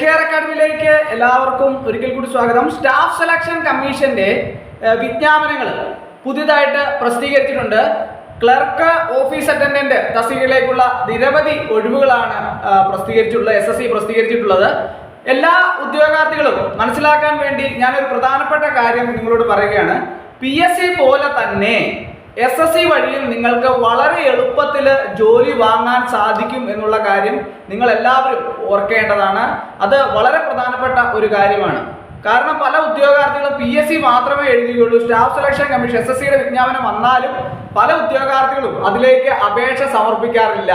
Care അക്കാഡമിയിലേക്ക് എല്ലാവർക്കും ഒരിക്കൽ കൂടി സ്വാഗതം. സ്റ്റാഫ് സെലക്ഷൻ കമ്മീഷന്റെ വിജ്ഞാപനങ്ങൾ പുതിയതായിട്ട് പ്രസിദ്ധീകരിച്ചിട്ടുണ്ട്. ക്ലർക്ക്, ഓഫീസ് അറ്റൻഡന്റ് തസ്തികയിലേക്കുള്ള നിരവധി ഒഴിവുകളാണ് SSC പ്രസിദ്ധീകരിച്ചിട്ടുള്ളത്. എല്ലാ ഉദ്യോഗാർത്ഥികളും മനസ്സിലാക്കാൻ വേണ്ടി ഞാനൊരു പ്രധാനപ്പെട്ട കാര്യം നിങ്ങളോട് പറയുകയാണ്. PSC പോലെ തന്നെ SSC വഴിയും നിങ്ങൾക്ക് വളരെ എളുപ്പത്തിൽ ജോലി വാങ്ങാൻ സാധിക്കും എന്നുള്ള കാര്യം നിങ്ങൾ എല്ലാവരും ഓർക്കേണ്ടതാണ്. അത് വളരെ പ്രധാനപ്പെട്ട ഒരു കാര്യമാണ്. കാരണം പല ഉദ്യോഗാർത്ഥികളും PSC മാത്രമേ എഴുതുകയുള്ളൂ. സ്റ്റാഫ് സെലക്ഷൻ കമ്മീഷൻ SSCയുടെ വിജ്ഞാപനം വന്നാലും പല ഉദ്യോഗാർത്ഥികളും അതിലേക്ക് അപേക്ഷ സമർപ്പിക്കാറില്ല.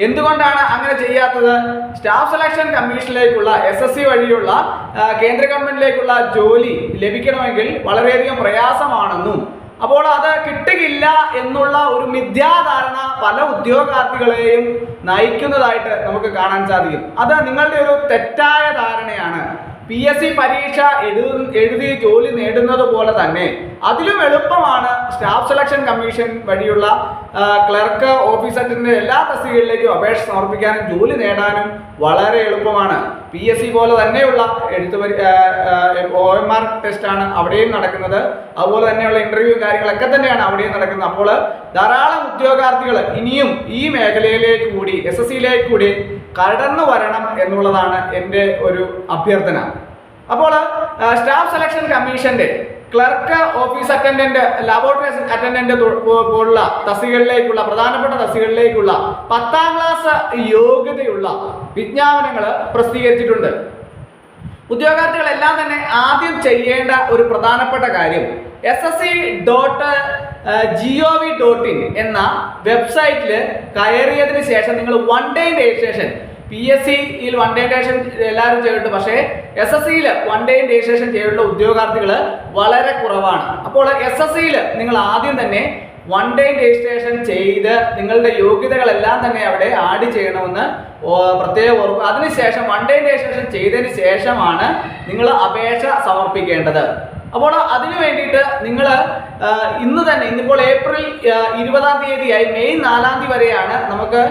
എന്തുകൊണ്ടാണ് അങ്ങനെ ചെയ്യാത്തത്? സ്റ്റാഫ് സെലക്ഷൻ കമ്മീഷനിലേക്കുള്ള SSC വഴിയുള്ള കേന്ദ്ര ഗവൺമെന്റിലേക്കുള്ള ജോലി ലഭിക്കണമെങ്കിൽ വളരെയധികം പ്രയാസമാണെന്നും അപ്പോൾ അത് കിട്ടുകയില്ല എന്നുള്ള ഒരു മിഥ്യാധാരണ പല ഉദ്യോഗാർത്ഥികളെയും നയിക്കുന്നതായിട്ട് നമുക്ക് കാണാൻ സാധിക്കും. അത് നിങ്ങളുടെ ഒരു തെറ്റായ ധാരണയാണ്. PSC പരീക്ഷ എഴുതി ജോലി നേടുന്നത് പോലെ തന്നെ അതിലും എളുപ്പമാണ് സ്റ്റാഫ് സെലക്ഷൻ കമ്മീഷൻ വഴിയുള്ള ക്ലർക്ക്, ഓഫീസ് അറ്റൻഡന്റ് എല്ലാ തസ്തികകളിലേക്കും അപേക്ഷ സമർപ്പിക്കാനും ജോലി നേടാനും വളരെ എളുപ്പമാണ്. PSC പോലെ തന്നെയുള്ള OMR ടെസ്റ്റാണ് അവിടെയും നടക്കുന്നത്. അതുപോലെ തന്നെയുള്ള ഇന്റർവ്യൂ കാര്യങ്ങളൊക്കെ തന്നെയാണ് അവിടെയും നടക്കുന്നത്. അപ്പോൾ ധാരാളം ഉദ്യോഗാർത്ഥികൾ ഇനിയും ഈ മേഖലയിലേക്ക് കൂടി SSCയിലേക്ക് കൂടി കടന്നു വരണം എന്നുള്ളതാണ് എൻ്റെ ഒരു അഭ്യർത്ഥന. അപ്പോൾ സ്റ്റാഫ് സെലക്ഷൻ കമ്മീഷന്റെ clerk, office attendant, laboratory attendant പോലുള്ള തസ്തികകളിലേക്കുള്ള പ്രധാനപ്പെട്ട തസ്തികകളിലേക്കുള്ള 10ാം ക്ലാസ് യോഗ്യതയുള്ള വിജ്ഞാപനങ്ങൾ പ്രസിദ്ധീകരിച്ചിട്ടുണ്ട്. ഉദ്യോഗാർത്ഥികളെല്ലാം തന്നെ ആദ്യം ചെയ്യേണ്ട ഒരു പ്രധാനപ്പെട്ട കാര്യം ssc.gov.in എന്ന വെബ്സൈറ്റിൽ കയറിയതിന് ശേഷം നിങ്ങൾ വൺ ഡേ രജിസ്ട്രേഷൻ, PSCയിൽ വൺ ഡേ രജിസ്ട്രേഷൻ എല്ലാവരും ചെയ്തിട്ട്, പക്ഷേ SSCയിൽ വൺ ഡേ രജിസ്ട്രേഷൻ ചെയ്തിട്ടുള്ള ഉദ്യോഗാർത്ഥികൾ വളരെ കുറവാണ്. അപ്പോൾ SSCയിൽ നിങ്ങൾ ആദ്യം തന്നെ വൺ ഡേ രജിസ്ട്രേഷൻ ചെയ്ത് നിങ്ങളുടെ യോഗ്യതകളെല്ലാം തന്നെ അവിടെ ആഡ് ചെയ്യണമെന്ന് പ്രത്യേകം ഓർക്കുക. അതിനുശേഷം വൺ ഡേ രജിസ്ട്രേഷൻ ചെയ്തതിന് ശേഷമാണ് നിങ്ങൾ അപേക്ഷ സമർപ്പിക്കേണ്ടത്. അപ്പോൾ അതിനു വേണ്ടിയിട്ട് നിങ്ങൾ ഇന്നിപ്പോൾ ഏപ്രിൽ 20-ാം തീയതിയായി മെയ് 4-ാം തീയതി വരെയാണ് നമുക്ക്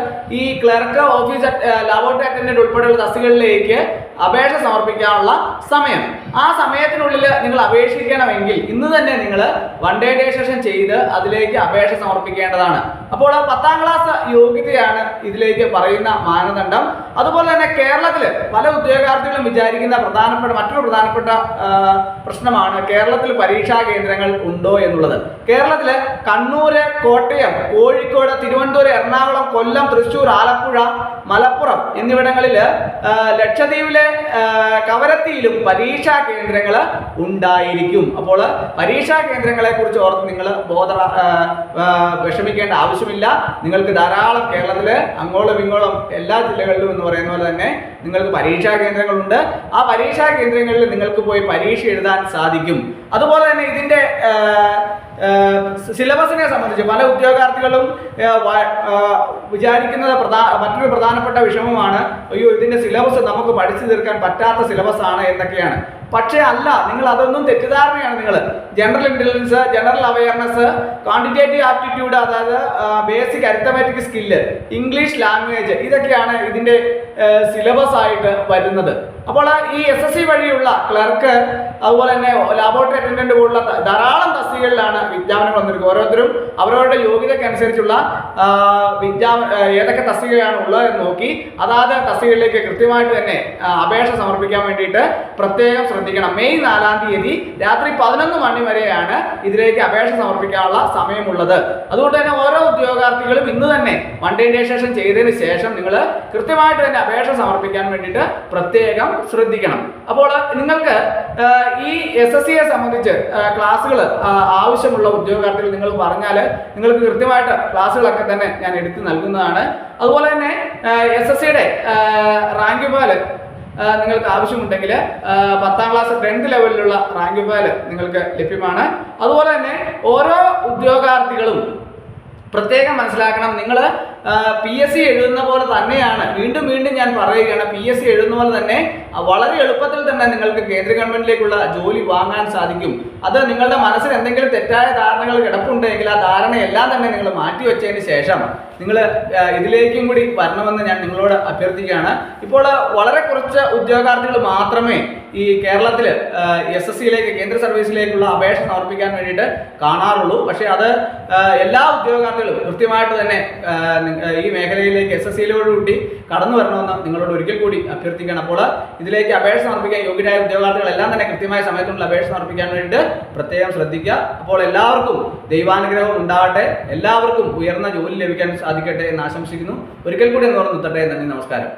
ഈ ക്ലർക്ക്, ഓഫീസ് ലബോറട്ടറി അറ്റൻഡന്റ് ഉൾപ്പെടെയുള്ള തസ്തികകളിലേക്ക് അപേക്ഷ സമർപ്പിക്കാനുള്ള സമയം. ആ സമയത്തിനുള്ളിൽ നിങ്ങൾ അപേക്ഷിക്കണമെങ്കിൽ ഇന്ന് തന്നെ നിങ്ങൾ വൺ ഡേ രജിസ്ട്രേഷൻ ചെയ്ത് അതിലേക്ക് അപേക്ഷ സമർപ്പിക്കേണ്ടതാണ്. അപ്പോൾ 10ാം ക്ലാസ് യോഗ്യതയാണ് ഇതിലേക്ക് പറയുന്ന മാനദണ്ഡം. അതുപോലെ തന്നെ കേരളത്തിൽ പല ഉദ്യോഗാർത്ഥികളും വിചാരിക്കുന്ന മറ്റൊരു പ്രധാനപ്പെട്ട പ്രശ്നമാണ് കേരളത്തിൽ പരീക്ഷാ കേന്ദ്രങ്ങൾ ഉണ്ടോ എന്നുള്ളത്. കേരളത്തിൽ കണ്ണൂർ, കോട്ടയം, കോഴിക്കോട്, തിരുവനന്തപുരം, എറണാകുളം, കൊല്ലം, തൃശ്ശൂർ, ആലപ്പുഴ, മലപ്പുറം എന്നിവിടങ്ങളിൽ, ലക്ഷദ്വീപിലെ കവരത്തിയിലും പരീക്ഷാ കേന്ദ്രങ്ങൾ ഉണ്ടായിരിക്കും. അപ്പോൾ പരീക്ഷാ കേന്ദ്രങ്ങളെ കുറിച്ച് ഓർത്ത് നിങ്ങൾ വിഷമിക്കേണ്ട ആവശ്യമില്ല. നിങ്ങൾക്ക് ധാരാളം കേരളത്തിൽ അങ്ങോളം ഇങ്ങോളം എല്ലാ ജില്ലകളിലും എന്ന് പറയുന്ന പോലെ തന്നെ നിങ്ങൾക്ക് പരീക്ഷാ കേന്ദ്രങ്ങളുണ്ട്. ആ പരീക്ഷാ കേന്ദ്രങ്ങളിൽ നിങ്ങൾക്ക് പോയി പരീക്ഷ എഴുതാൻ സാധിക്കും. അതുപോലെ തന്നെ ഇതിൻ്റെ സിലബസിനെ സംബന്ധിച്ച് പല ഉദ്യോഗാർത്ഥികളും വിചാരിക്കുന്നത് മറ്റൊരു പ്രധാനപ്പെട്ട വിഷമമാണ്, അയ്യോ ഇതിൻ്റെ സിലബസ് നമുക്ക് പഠിച്ചു തീർക്കാൻ പറ്റാത്ത സിലബസ് ആണ് എന്നൊക്കെയാണ്. പക്ഷേ അല്ല, നിങ്ങൾ അതൊന്നും തെറ്റിദ്ധാരണയാണ്. നിങ്ങൾ general intelligence, general awareness, quantitative aptitude, അതായത് basic arithmetic skill, English language, ഇതൊക്കെയാണ് ഇതിൻ്റെ സിലബസ് ആയിട്ട് വരുന്നത്. അപ്പോൾ ഈ SSC വഴിയുള്ള ക്ലർക്ക്, അതുപോലെ തന്നെ ലബോറട്ടറി അറ്റൻഡന്റ് പോലുള്ള ധാരാളം തസ്തികകളിലാണ് വിജ്ഞാപനങ്ങൾ വന്നിരിക്കുന്നത്. ഓരോരുത്തരും അവരവരുടെ യോഗ്യതയ്ക്കനുസരിച്ചുള്ള ഏതൊക്കെ തസ്തികയാണ് ഉള്ളതെന്ന് നോക്കി അതാത് തസ്തികകളിലേക്ക് കൃത്യമായിട്ട് തന്നെ അപേക്ഷ സമർപ്പിക്കാൻ വേണ്ടിയിട്ട് പ്രത്യേകം ശ്രദ്ധിക്കണം. മെയ് 4-ാം തീയതി രാത്രി 11 മണി വരെയാണ് ഇതിലേക്ക് അപേക്ഷ സമർപ്പിക്കാനുള്ള സമയമുള്ളത്. അതുകൊണ്ട് തന്നെ ഓരോ ഉദ്യോഗാർത്ഥികളും ഇന്ന് തന്നെ വൺ ഡേ രജിസ്ട്രേഷൻ ചെയ്തതിന് ശേഷം നിങ്ങൾ കൃത്യമായിട്ട് തന്നെ അപേക്ഷ സമർപ്പിക്കാൻ വേണ്ടിയിട്ട് പ്രത്യേകം ശ്രദ്ധിക്കണം. അപ്പോൾ നിങ്ങൾക്ക് ഈ SSCയെ സംബന്ധിച്ച് ക്ലാസ്സുകൾ ആവശ്യമുള്ള ഉദ്യോഗാർത്ഥികൾ നിങ്ങൾ പറഞ്ഞാൽ നിങ്ങൾക്ക് കൃത്യമായിട്ട് ക്ലാസ്സുകളൊക്കെ തന്നെ ഞാൻ എടുത്ത് നൽകുന്നതാണ്. അതുപോലെ തന്നെ SSCയുടെ റാങ്ക് ഫയൽ നിങ്ങൾക്ക് ആവശ്യമുണ്ടെങ്കിൽ 10ാം ക്ലാസ് 10th ലെവലിലുള്ള റാങ്ക് ഫയൽ നിങ്ങൾക്ക് ലഭ്യമാണ്. അതുപോലെ തന്നെ ഓരോ ഉദ്യോഗാർത്ഥികളും പ്രത്യേകം മനസ്സിലാക്കണം, നിങ്ങൾ PSC എഴുതുന്ന പോലെ തന്നെയാണ്, വീണ്ടും ഞാൻ പറയുകയാണ്, PSC എഴുതുന്ന പോലെ തന്നെ വളരെ എളുപ്പത്തിൽ തന്നെ നിങ്ങൾക്ക് കേന്ദ്ര ഗവൺമെന്റിലേക്കുള്ള ജോലി വാങ്ങാൻ സാധിക്കും. അത് നിങ്ങളുടെ മനസ്സിൽ എന്തെങ്കിലും തെറ്റായ ധാരണകൾ കിടപ്പുണ്ടെങ്കിൽ ആ ധാരണയെല്ലാം തന്നെ നിങ്ങൾ മാറ്റിവെച്ചതിന് ശേഷം നിങ്ങൾ ഇതിലേക്കും കൂടി വരണമെന്ന് ഞാൻ നിങ്ങളോട് അഭ്യർത്ഥിക്കുകയാണ്. ഇപ്പോൾ വളരെ കുറച്ച് ഉദ്യോഗാർത്ഥികൾ മാത്രമേ ഈ കേരളത്തിൽ SSCയിലേക്ക് കേന്ദ്ര സർവീസിലേക്കുള്ള അപേക്ഷ സമർപ്പിക്കാൻ വേണ്ടിയിട്ട് കാണാറുള്ളൂ. പക്ഷേ അത് എല്ലാ ഉദ്യോഗാർത്ഥികളും കൃത്യമായിട്ട് തന്നെ ഈ മേഖലയിലേക്ക് SSCയിലോടുകൂടി കടന്നു വരണമെന്ന് നിങ്ങളോട് ഒരിക്കൽ കൂടി അഭ്യർത്ഥിക്കുകയാണ്. അപ്പോൾ ഇതിലേക്ക് അപേക്ഷ സമർപ്പിക്കാൻ യോഗ്യരായ ഉദ്യോഗാർത്ഥികളെല്ലാം തന്നെ കൃത്യമായ സമയത്തുള്ള അപേക്ഷ സമർപ്പിക്കാൻ വേണ്ടിയിട്ട് പ്രത്യേകം ശ്രദ്ധിക്കുക. അപ്പോൾ എല്ലാവർക്കും ദൈവാനുഗ്രഹം ഉണ്ടാവട്ടെ, എല്ലാവർക്കും ഉയർന്ന ജോലി ലഭിക്കാൻ സാധിക്കട്ടെ എന്ന് ആശംസിക്കുന്നു. ഒരിക്കൽ കൂടി എന്ന് പറഞ്ഞു നിർത്തട്ടെ. നന്ദി, നമസ്കാരം.